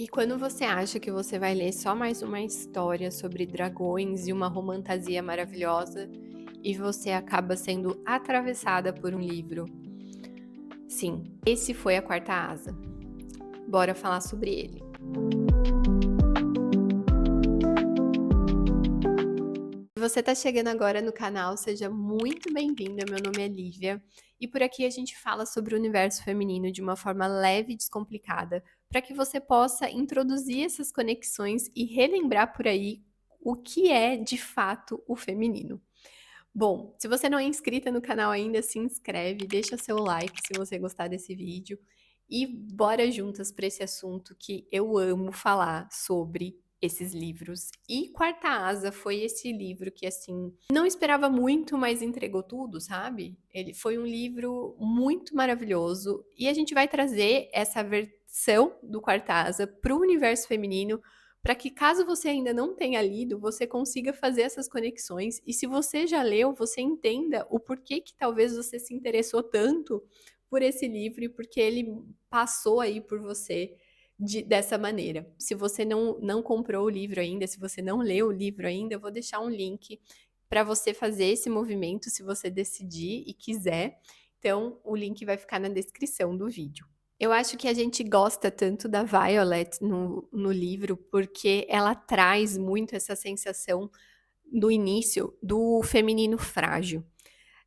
E quando você acha que você vai ler só mais uma história sobre dragões e uma romantasia maravilhosa, e você acaba sendo atravessada por um livro? Sim, esse foi A Quarta Asa. Bora falar sobre ele. Se você está chegando agora no canal, seja muito bem-vinda. Meu nome é Lívia e por aqui a gente fala sobre o universo feminino de uma forma leve e descomplicada, para que você possa introduzir essas conexões e relembrar por aí o que é de fato o feminino. Bom, se você não é inscrita no canal ainda, se inscreve, deixa seu like se você gostar desse vídeo e bora juntas para esse assunto que eu amo falar sobre esses livros. E Quarta Asa foi esse livro que, assim, não esperava muito, mas entregou tudo, sabe? Ele foi um livro muito maravilhoso e a gente vai trazer essa versão do Quarta Asa para o universo feminino para que caso você ainda não tenha lido, você consiga fazer essas conexões e se você já leu, você entenda o porquê que talvez você se interessou tanto por esse livro e porque ele passou aí por você dessa maneira. Se você não comprou o livro ainda, se você não leu o livro ainda, eu vou deixar um link para você fazer esse movimento, se você decidir e quiser. Então, o link vai ficar na descrição do vídeo. Eu acho que a gente gosta tanto da Violet no livro, porque ela traz muito essa sensação do início do feminino frágil,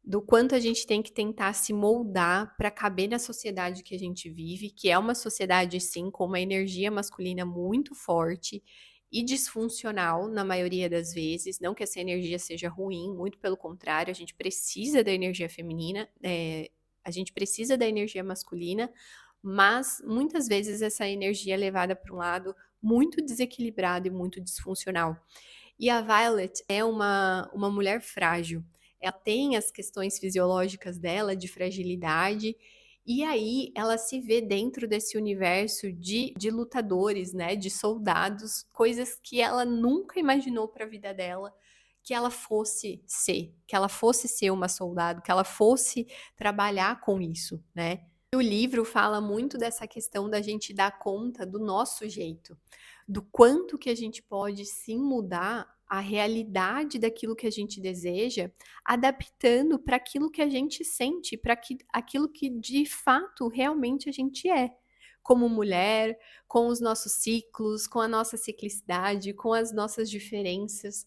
do quanto a gente tem que tentar se moldar para caber na sociedade que a gente vive, que é uma sociedade, sim, com uma energia masculina muito forte e disfuncional na maioria das vezes. Não que essa energia seja ruim, muito pelo contrário, a gente precisa da energia feminina, a gente precisa da energia masculina, mas muitas vezes essa energia é levada para um lado muito desequilibrado e muito disfuncional. E a Violet é uma mulher frágil. Ela tem as questões fisiológicas dela de fragilidade, e aí ela se vê dentro desse universo de lutadores, né, de soldados, coisas que ela nunca imaginou para a vida dela que ela fosse ser uma soldado, que ela fosse trabalhar com isso, né? O livro fala muito dessa questão da gente dar conta do nosso jeito, do quanto que a gente pode sim mudar a realidade daquilo que a gente deseja, adaptando para aquilo que a gente sente, para aquilo que de fato realmente a gente é. Como mulher, com os nossos ciclos, com a nossa ciclicidade, com as nossas diferenças.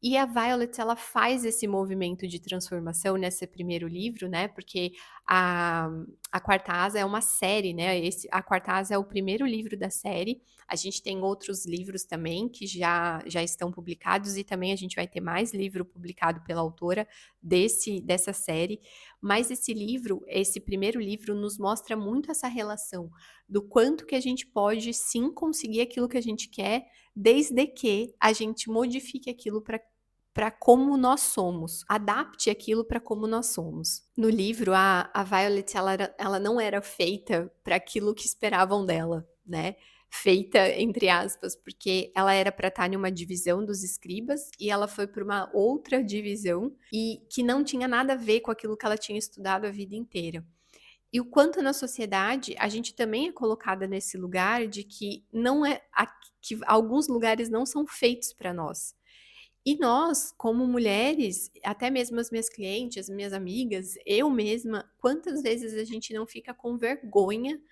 E a Violet, ela faz esse movimento de transformação nesse primeiro livro, né, porque a a Quarta Asa é uma série, né, A Quarta Asa é o primeiro livro da série, a gente tem outros livros também que já estão publicados e também a gente vai ter mais livro publicado pela autora dessa série, mas esse primeiro livro nos mostra muito essa relação do quanto que a gente pode sim conseguir aquilo que a gente quer, desde que a gente modifique aquilo para como nós somos, adapte aquilo para como nós somos. No livro, a Violet ela não era feita para aquilo que esperavam dela, né? Feita entre aspas, porque ela era para estar em uma divisão dos escribas e ela foi para uma outra divisão e que não tinha nada a ver com aquilo que ela tinha estudado a vida inteira. E o quanto na sociedade a gente também é colocada nesse lugar de que não é que alguns lugares não são feitos para nós. E nós, como mulheres, até mesmo as minhas clientes, as minhas amigas, eu mesma, quantas vezes a gente não fica com vergonha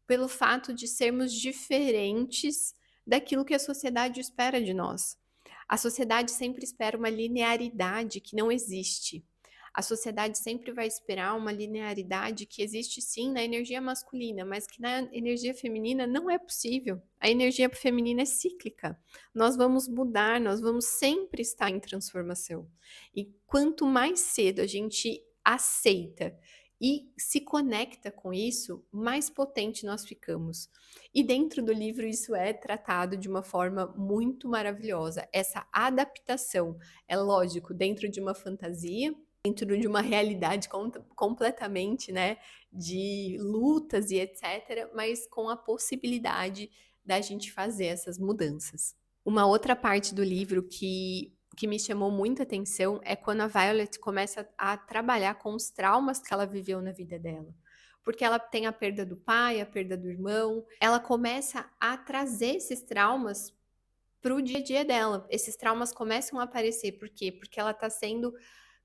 pelo fato de sermos diferentes daquilo que a sociedade espera de nós. A sociedade sempre espera uma linearidade que não existe. A sociedade sempre vai esperar uma linearidade que existe sim na energia masculina, mas que na energia feminina não é possível. A energia feminina é cíclica. Nós vamos mudar, nós vamos sempre estar em transformação. E quanto mais cedo a gente aceita e se conecta com isso, mais potente nós ficamos. E dentro do livro isso é tratado de uma forma muito maravilhosa. Essa adaptação, é lógico, dentro de uma fantasia, dentro de uma realidade completamente, né, de lutas e etc, mas com a possibilidade da gente fazer essas mudanças. Uma outra parte do livro que me chamou muita atenção é quando a Violet começa a trabalhar com os traumas que ela viveu na vida dela. porque ela tem a perda do pai, a perda do irmão, ela começa a trazer esses traumas para o dia a dia dela. Esses traumas começam a aparecer, por quê? Porque ela está sendo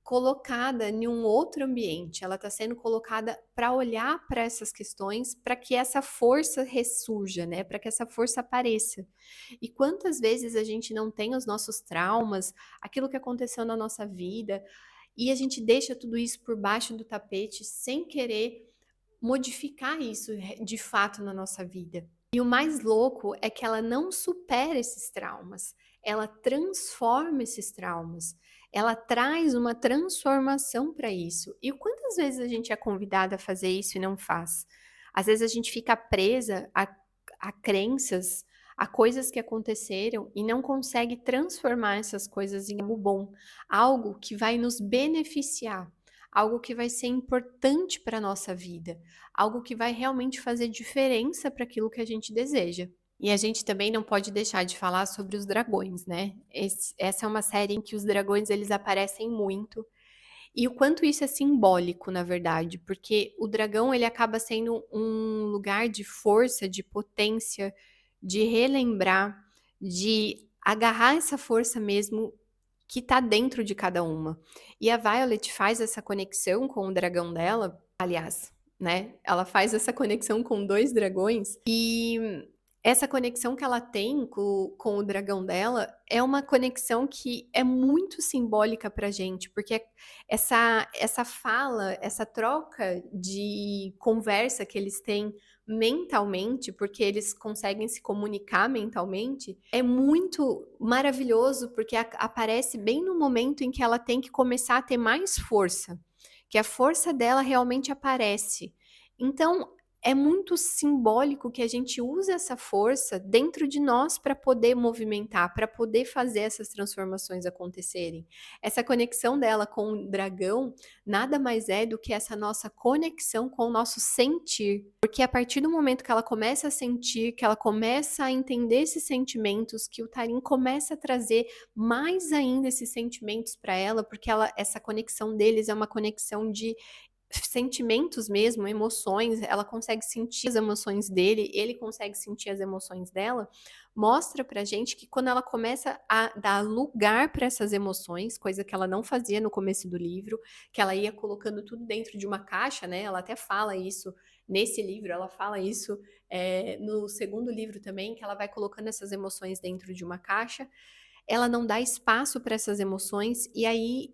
colocada em um outro ambiente, ela está sendo colocada para olhar para essas questões, para que essa força ressurja, né? Para que essa força apareça. E quantas vezes a gente não tem os nossos traumas, aquilo que aconteceu na nossa vida, e a gente deixa tudo isso por baixo do tapete sem querer modificar isso de fato na nossa vida. E o mais louco é que ela não supera esses traumas, ela transforma esses traumas, ela traz uma transformação para isso. E quantas vezes a gente é convidada a fazer isso e não faz? Às vezes a gente fica presa a crenças, a coisas que aconteceram e não consegue transformar essas coisas em algo bom, algo que vai nos beneficiar, algo que vai ser importante para a nossa vida, algo que vai realmente fazer diferença para aquilo que a gente deseja. E a gente também não pode deixar de falar sobre os dragões, né? Essa é uma série em que os dragões eles aparecem muito e o quanto isso é simbólico, na verdade, porque o dragão ele acaba sendo um lugar de força, de potência, de relembrar, de agarrar essa força mesmo que está dentro de cada uma. E a Violet faz essa conexão com o dragão dela, aliás, né? Ela faz essa conexão com 2 dragões e essa conexão que ela tem com o dragão dela é uma conexão que é muito simbólica pra gente, porque essa fala, essa troca de conversa que eles têm mentalmente, porque eles conseguem se comunicar mentalmente, é muito maravilhoso, porque aparece bem no momento em que ela tem que começar a ter mais força, que a força dela realmente aparece. Então, é muito simbólico que a gente use essa força dentro de nós para poder movimentar, para poder fazer essas transformações acontecerem. Essa conexão dela com o dragão nada mais é do que essa nossa conexão com o nosso sentir. Porque a partir do momento que ela começa a sentir, que ela começa a entender esses sentimentos, que o Tarim começa a trazer mais ainda esses sentimentos para ela, porque essa conexão deles é uma conexão de sentimentos mesmo, emoções, ela consegue sentir as emoções dele, ele consegue sentir as emoções dela, mostra pra gente que quando ela começa a dar lugar para essas emoções, coisa que ela não fazia no começo do livro, que ela ia colocando tudo dentro de uma caixa, né? Ela até fala isso nesse livro, ela fala isso no segundo livro também, que ela vai colocando essas emoções dentro de uma caixa, ela não dá espaço para essas emoções e aí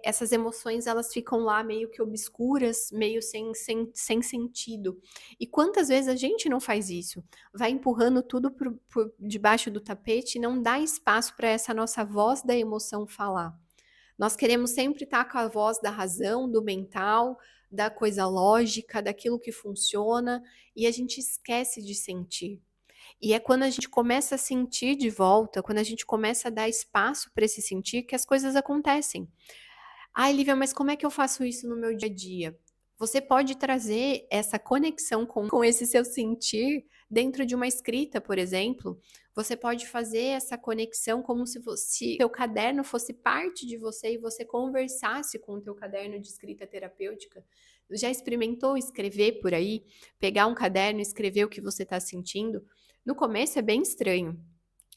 essas emoções elas ficam lá meio que obscuras, meio sem sentido. E quantas vezes a gente não faz isso? Vai empurrando tudo por debaixo do tapete e não dá espaço para essa nossa voz da emoção falar. Nós queremos sempre estar com a voz da razão, do mental, da coisa lógica, daquilo que funciona, e a gente esquece de sentir. E é quando a gente começa a sentir de volta, quando a gente começa a dar espaço para esse sentir, que as coisas acontecem. Ai, Lívia, mas como é que eu faço isso no meu dia a dia? Você pode trazer essa conexão com esse seu sentir dentro de uma escrita, por exemplo. Você pode fazer essa conexão como se fosse seu caderno fosse parte de você e você conversasse com o teu caderno de escrita terapêutica. Já experimentou escrever por aí? Pegar um caderno e escrever o que você está sentindo? No começo é bem estranho.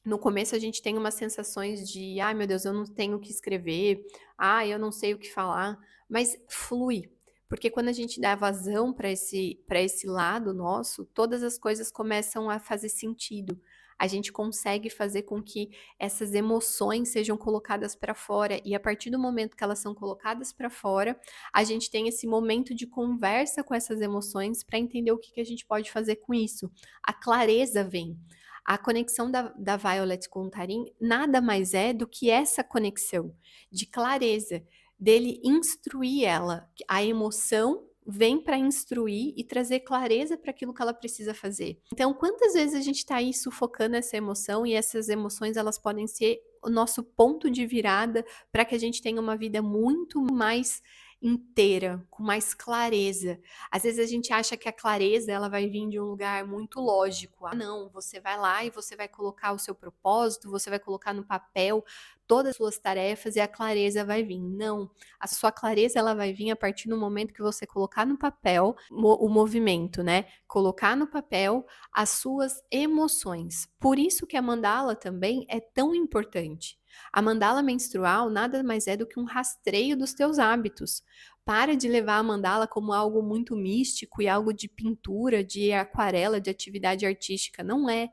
No começo a gente tem umas sensações de, ai meu Deus, eu não tenho o que escrever, ai eu não sei o que falar, mas flui. Porque quando a gente dá vazão para esse lado nosso, todas as coisas começam a fazer sentido. A gente consegue fazer com que essas emoções sejam colocadas para fora e a partir do momento que elas são colocadas para fora, a gente tem esse momento de conversa com essas emoções para entender o que que a gente pode fazer com isso. A clareza vem. A conexão da Violet com o Tarim nada mais é do que essa conexão de clareza, dele instruir ela. A emoção vem para instruir e trazer clareza para aquilo que ela precisa fazer. Então, quantas vezes a gente está aí sufocando essa emoção e essas emoções elas podem ser o nosso ponto de virada para que a gente tenha uma vida muito mais inteira, com mais clareza. Às vezes a gente acha que a clareza ela vai vir de um lugar muito lógico. Ah, não, você vai lá e você vai colocar o seu propósito, você vai colocar no papel todas as suas tarefas e a clareza vai vir. Não, a sua clareza ela vai vir a partir do momento que você colocar no papel o movimento, né? Colocar no papel as suas emoções. Por isso que a mandala também é tão importante. A mandala menstrual nada mais é do que um rastreio dos teus hábitos. Para de levar a mandala como algo muito místico e algo de pintura, de aquarela, de atividade artística. Não é.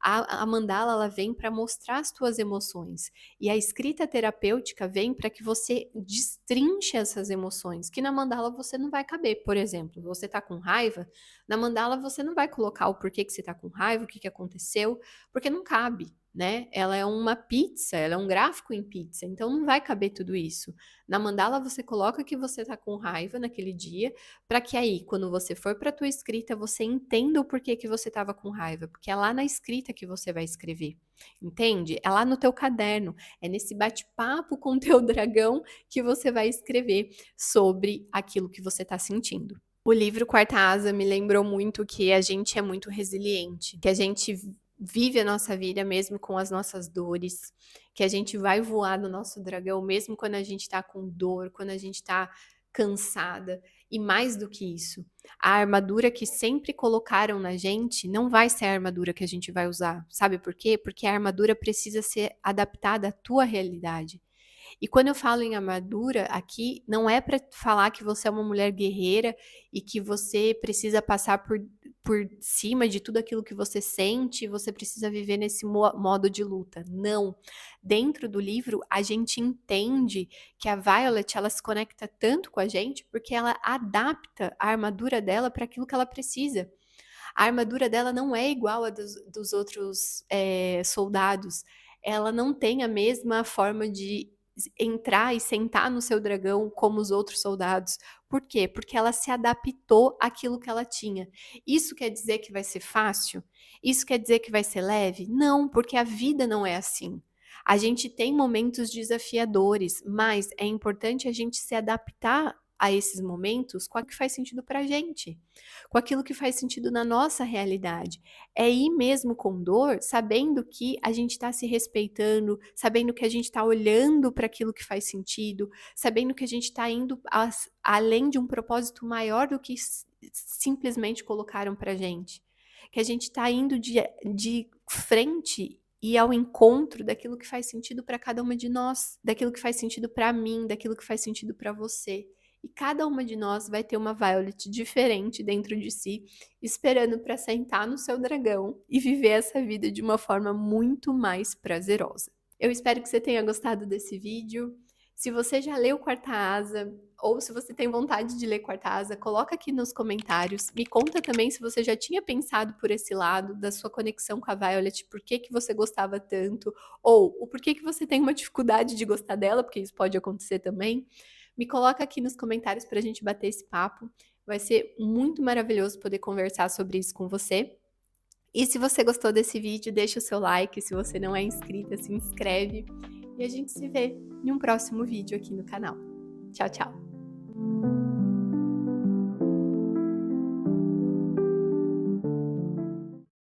A mandala ela vem para mostrar as tuas emoções. E a escrita terapêutica vem para que você destrinche essas emoções, que na mandala você não vai caber. Por exemplo, você está com raiva, na mandala você não vai colocar o porquê que você está com raiva, o que aconteceu, porque não cabe. Né? Ela é uma pizza, ela é um gráfico em pizza, então não vai caber tudo isso. Na mandala você coloca que você tá com raiva naquele dia, para que aí, quando você for para tua escrita, você entenda o porquê que você estava com raiva, porque é lá na escrita que você vai escrever. Entende? É lá no teu caderno, é nesse bate-papo com o teu dragão que você vai escrever sobre aquilo que você está sentindo. O livro Quarta Asa me lembrou muito que a gente é muito resiliente, que a gente vive a nossa vida mesmo com as nossas dores, que a gente vai voar no nosso dragão mesmo quando a gente tá com dor, quando a gente tá cansada. E mais do que isso, a armadura que sempre colocaram na gente não vai ser a armadura que a gente vai usar. Sabe por quê? Porque a armadura precisa ser adaptada à tua realidade. E quando eu falo em armadura aqui, não é para falar que você é uma mulher guerreira e que você precisa passar por cima de tudo aquilo que você sente, você precisa viver nesse modo de luta. Não. Dentro do livro, a gente entende que a Violet, ela se conecta tanto com a gente porque ela adapta a armadura dela para aquilo que ela precisa. A armadura dela não é igual a dos outros soldados. Ela não tem a mesma forma de entrar e sentar no seu dragão como os outros soldados. Por quê? Porque ela se adaptou àquilo que ela tinha. Isso quer dizer que vai ser fácil? Isso quer dizer que vai ser leve? Não, porque a vida não é assim. A gente tem momentos desafiadores, mas é importante a gente se adaptar a esses momentos com o que faz sentido pra gente, com aquilo que faz sentido na nossa realidade. É ir mesmo com dor, sabendo que a gente está se respeitando, sabendo que a gente está olhando para aquilo que faz sentido, sabendo que a gente está indo além de um propósito maior do que simplesmente colocaram pra gente. Que a gente está indo de frente e ao encontro daquilo que faz sentido para cada uma de nós, daquilo que faz sentido para mim, daquilo que faz sentido para você. E cada uma de nós vai ter uma Violet diferente dentro de si, esperando para sentar no seu dragão e viver essa vida de uma forma muito mais prazerosa. Eu espero que você tenha gostado desse vídeo. Se você já leu Quarta Asa, ou se você tem vontade de ler Quarta Asa, coloca aqui nos comentários. Me conta também se você já tinha pensado por esse lado, da sua conexão com a Violet, por que você gostava tanto, ou o porquê que você tem uma dificuldade de gostar dela, porque isso pode acontecer também. Me coloca aqui nos comentários para a gente bater esse papo. Vai ser muito maravilhoso poder conversar sobre isso com você. E se você gostou desse vídeo, deixa o seu like. Se você não é inscrita, se inscreve. E a gente se vê em um próximo vídeo aqui no canal. Tchau, tchau!